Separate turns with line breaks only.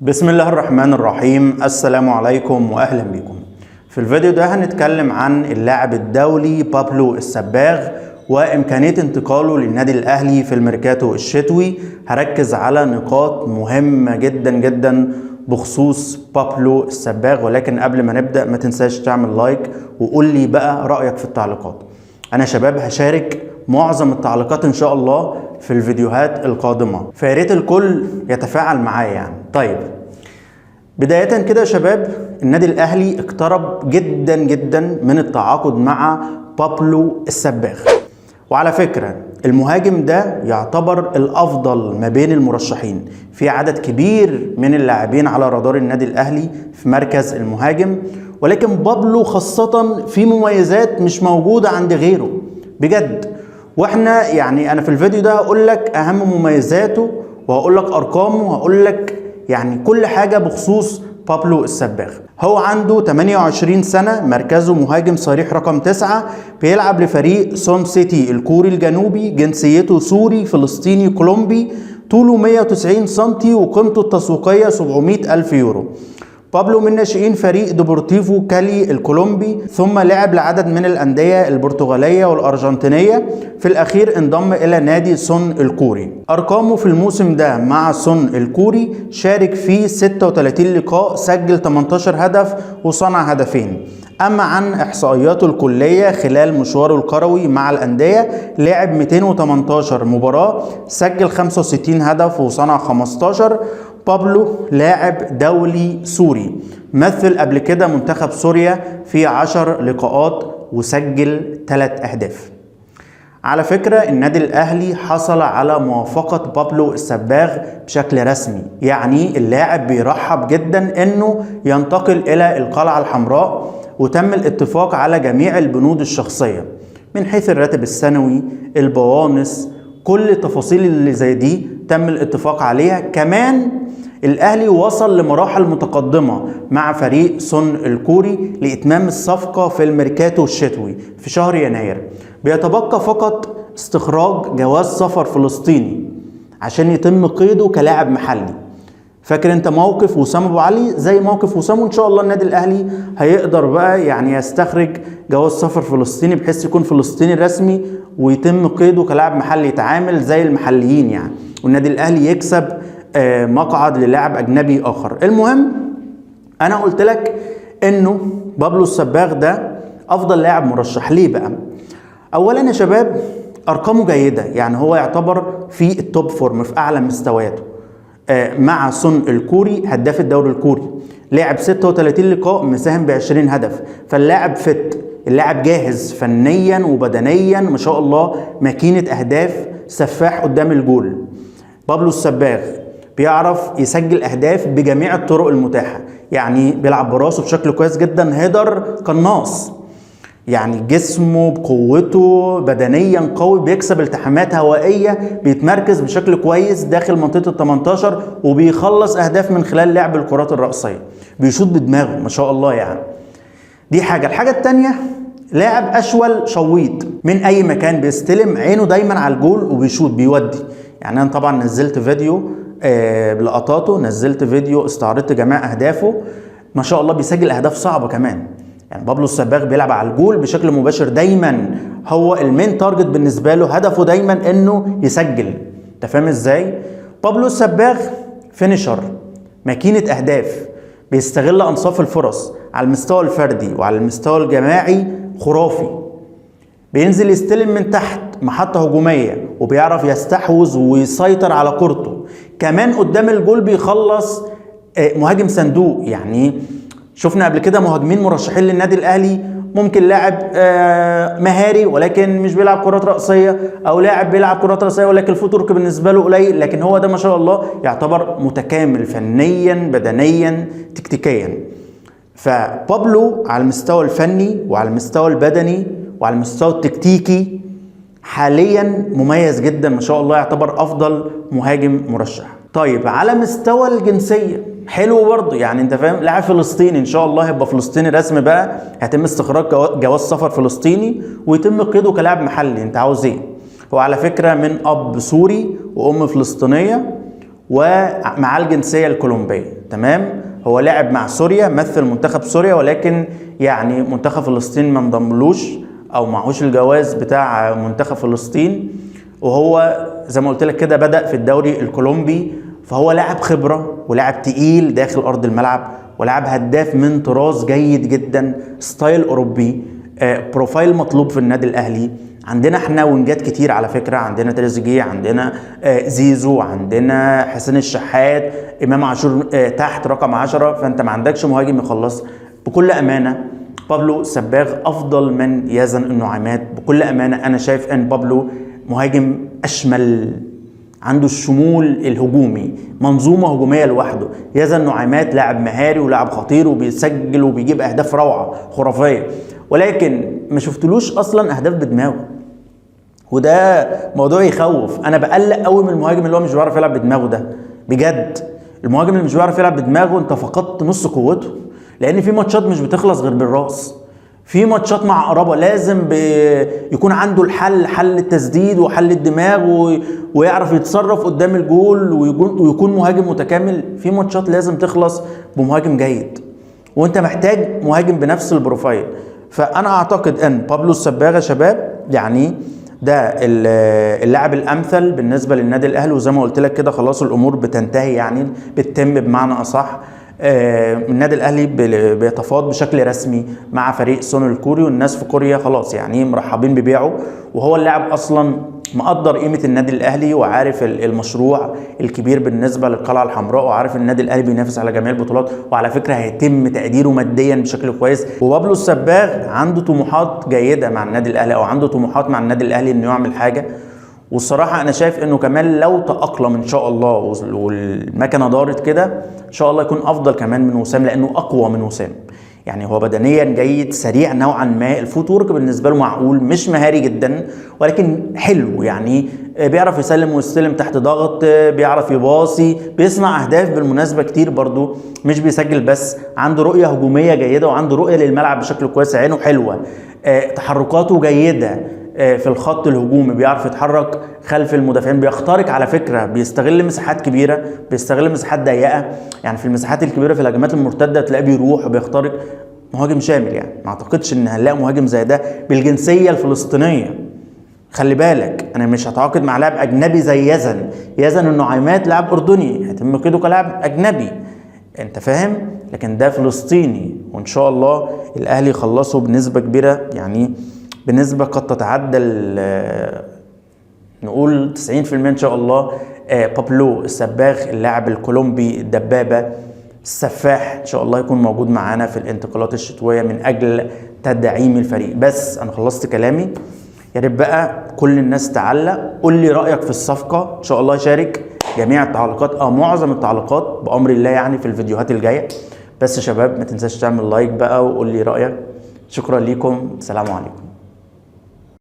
بسم الله الرحمن الرحيم. السلام عليكم واهلا بكم. في الفيديو ده هنتكلم عن اللاعب الدولي بابلو السباغ وامكانية انتقاله للنادي الاهلي في الميركاتو الشتوي. هركز على نقاط مهمة جدا جدا بخصوص بابلو السباغ، ولكن قبل ما نبدأ ما تنساش تعمل لايك وقول لي بقى رأيك في التعليقات. انا شباب هشارك معظم التعليقات ان شاء الله في الفيديوهات القادمة، فياريت الكل يتفاعل معايا يعني. طيب بداية كده يا شباب، النادي الاهلي اقترب جدا جدا من التعاقد مع بابلو السباغ، وعلى فكرة المهاجم ده يعتبر الافضل ما بين المرشحين. في عدد كبير من اللاعبين على رادار النادي الاهلي في مركز المهاجم، ولكن بابلو خاصة في مميزات مش موجودة عند غيره بجد. واحنا يعني انا في الفيديو ده هقول لك اهم مميزاته وهقول لك ارقامه وهقول لك يعني كل حاجة بخصوص بابلو السباغ. هو عنده 28 سنة، مركزه مهاجم صريح رقم 9، بيلعب لفريق سون سيتي الكوري الجنوبي، جنسيته سوري فلسطيني كولومبي، طوله 190 سنتي وقيمته التسويقية 700 ألف يورو. بابلو من ناشئين فريق ديبورتيفو كالي الكولومبي، ثم لعب لعدد من الأندية البرتغالية والأرجنتينية. في الأخير انضم إلى نادي سون الكوري. أرقامه في الموسم ده مع سون الكوري: شارك فيه 36 لقاء، سجل 18 هدف وصنع هدفين. أما عن إحصائياته الكلية خلال مشواره الكروي مع الأندية، لعب 218 مباراة، سجل 65 هدف وصنع 15. بابلو لاعب دولي سوري، مثل قبل كده منتخب سوريا في 10 لقاءات وسجل 3 أهداف. على فكرة النادي الأهلي حصل على موافقة بابلو السباغ بشكل رسمي، يعني اللاعب بيرحب جدا انه ينتقل الى القلعة الحمراء، وتم الاتفاق على جميع البنود الشخصية من حيث الراتب السنوي، البوانص، كل التفاصيل اللي زي دي تم الاتفاق عليها. كمان الاهلي وصل لمراحل متقدمة مع فريق سون الكوري لاتمام الصفقة في الميركاتو الشتوي في شهر يناير. بيتبقى فقط استخراج جواز سفر فلسطيني عشان يتم قيده كلاعب محلي. فاكر انت موقف وسام ابو علي؟ زي موقف وسام، وان شاء الله النادي الاهلي هيقدر بقى يعني يستخرج جواز سفر فلسطيني بحيث يكون فلسطيني رسمي ويتم قيده كلاعب محلي، يتعامل زي المحليين يعني، والنادي الاهلي يكسب مقعد للاعب اجنبي اخر. المهم انا قلت لك انه بابلو السباغ ده افضل لاعب مرشح. ليه بقى؟ اولا يا شباب ارقامه جيده، يعني هو يعتبر في التوب فورم في اعلى مستوياته. مع سون الكوري هداف الدوري الكوري، لعب 36 لقاء، مساهم ب20 هدف. فاللاعب فت، اللاعب جاهز فنيا وبدنيا ما شاء الله، ماكينه اهداف، سفاح قدام الجول. بابلو السباغ بيعرف يسجل اهداف بجميع الطرق المتاحه، يعني بيلعب براسه بشكل كويس جدا، هيدر قناص، يعني جسمه بقوته بدنيا قوي، بيكسب التحامات هوائيه، بيتمركز بشكل كويس داخل منطقه ال 18 وبيخلص اهداف من خلال لعب الكرات الرأسيه، بيشوط بدماغه ما شاء الله يعني. دي حاجه. الحاجه الثانيه، لاعب اشول شويط، من اي مكان بيستلم، عينه دايما على الجول وبيشوط بيودي. يعني انا طبعا نزلت فيديو بلقطاته، نزلت فيديو استعرضت جميع اهدافه، ما شاء الله بيسجل اهداف صعبه كمان. يعني بابلو السباغ بيلعب على الجول بشكل مباشر، دايما هو المين تارجت بالنسبه له، هدفه دايما انه يسجل. انت فاهم ازاي؟ بابلو السباغ فينيشر، ماكينه اهداف، بيستغل انصاف الفرص على المستوى الفردي وعلى المستوى الجماعي، خرافي. بينزل يستلم من تحت، محطة هجومية، وبيعرف يستحوذ ويسيطر على كورته. كمان قدام الجول بيخلص، مهاجم صندوق. يعني شفنا قبل كده مهاجمين مرشحين للنادي الاهلي، ممكن لاعب مهاري ولكن مش بيلعب كرات رأسية، او لاعب بيلعب كرات رأسية ولكن الفوتورك بالنسبة له قليل، لكن هو ده ما شاء الله يعتبر متكامل فنيا بدنيا تكتيكيا. فبابلو على المستوى الفني وعلى المستوى البدني وعلى المستوى التكتيكي حاليا مميز جدا ما شاء الله، يعتبر افضل مهاجم مرشح. طيب على مستوى الجنسيه حلو برضه، يعني انت فاهم، لاعب فلسطيني، ان شاء الله هيبقى فلسطيني رسمي بقى، هيتم استخراج جواز سفر فلسطيني ويتم قيده كلاعب محلي. انت عاوز ايه؟ هو على فكره من اب سوري وام فلسطينيه ومعاه الجنسيه الكولومبيه. تمام. هو لعب مع سوريا، مثل منتخب سوريا، ولكن يعني منتخب فلسطين ما انضملوش او معهوش الجواز بتاع منتخب فلسطين. وهو زي ما قلت لك كده بدأ في الدوري الكولومبي، فهو لاعب خبرة ولاعب تقيل داخل ارض الملعب، ولاعب هداف من طراز جيد جدا، ستايل اوروبي، بروفايل مطلوب في النادي الاهلي. عندنا احنا وينجات كتير على فكره، عندنا تريزيجيه، عندنا زيزو، عندنا حسين الشحات، امام عاشور تحت رقم 10. فانت ما عندكش مهاجم يخلص. بكل امانه بابلو السباغ افضل من يزن النعيمات. بكل امانه انا شايف ان بابلو مهاجم اشمل، عنده الشمول الهجومي، منظومه هجوميه لوحده. يزن النعيمات لاعب مهاري ولاعب خطير وبيسجل وبيجيب اهداف روعه خرافيه، ولكن ما شفتلوش اصلا اهداف بدماغه، وده موضوع يخوف. انا بقلق قوي من المهاجم اللي هو مش بيعرف يلعب بدماغه ده بجد. المهاجم اللي مش بيعرف يلعب بدماغه انت فقدت نص قوته، لان في ماتشات مش بتخلص غير بالراس. في ماتشات مع قرابه لازم يكون عنده حل التسديد وحل الدماغ ويعرف يتصرف قدام الجول ويكون مهاجم متكامل. في ماتشات لازم تخلص بمهاجم جيد، وانت محتاج مهاجم بنفس البروفايل. فانا اعتقد ان بابلو السباغ شباب يعني ده اللاعب الامثل بالنسبه للنادي الاهلي. وزي ما قلت لك كده خلاص الامور بتنتهي، يعني بتتم بمعنى اصح. النادي الاهلي بيتفاوض بشكل رسمي مع فريق سون الكوري، والناس في كوريا خلاص يعني مرحبين ببيعه. وهو اللاعب اصلا مقدر قيمه النادي الاهلي، وعارف المشروع الكبير بالنسبه للقلعه الحمراء، وعارف النادي الاهلي بينافس على جميع البطولات، وعلى فكره هيتم تقديره ماديا بشكل كويس. وبابلو السباغ عنده طموحات جيده مع النادي الاهلي، او عنده طموحات مع النادي الاهلي انه يعمل حاجه. والصراحه انا شايف انه كمان لو تاقلم ان شاء الله والمكنه دارت كده ان شاء الله يكون افضل كمان من وسام، لانه اقوى من وسام. يعني هو بدنيا جيد، سريع نوعا ما، الفوتورك بالنسبه له معقول، مش مهاري جدا ولكن حلو. يعني بيعرف يسلم ويستلم تحت ضغط، بيعرف يباصي، بيصنع اهداف بالمناسبه كتير برضو، مش بيسجل بس. عنده رؤيه هجوميه جيده، وعنده رؤيه للملعب بشكل كويس، عينه حلوه، تحركاته جيده في الخط الهجومي، بيعرف يتحرك خلف المدافعين، بيخترق على فكره، بيستغل مساحات كبيره، بيستغل مساحات ضيقه. يعني في المساحات الكبيره في الهجمات المرتده تلاقيه بيروح وبيخترق. مهاجم شامل، يعني ما اعتقدش ان هنلاقي مهاجم زي ده بالجنسيه الفلسطينيه. خلي بالك انا مش هتعاقد مع لاعب اجنبي زي يزن النعيمات، لاعب اردني هيتم قيده كلاعب اجنبي، انت فاهم؟ لكن ده فلسطيني، وان شاء الله الاهلي يخلصه بنسبه كبيره، يعني بنسبة قد تتعدى نقول 90% ان شاء الله. بابلو السباغ اللاعب الكولومبي الدبابة السفاح ان شاء الله يكون موجود معانا في الانتقالات الشتوية من اجل تدعيم الفريق. بس انا خلصت كلامي، يا ريت بقى كل الناس تعلق، قول لي رأيك في الصفقة. ان شاء الله شارك جميع التعليقات او معظم التعليقات بامر الله يعني في الفيديوهات الجاية. بس يا شباب ما تنساش تعمل لايك بقى وقول لي رأيك. شكرا لكم، السلام عليكم.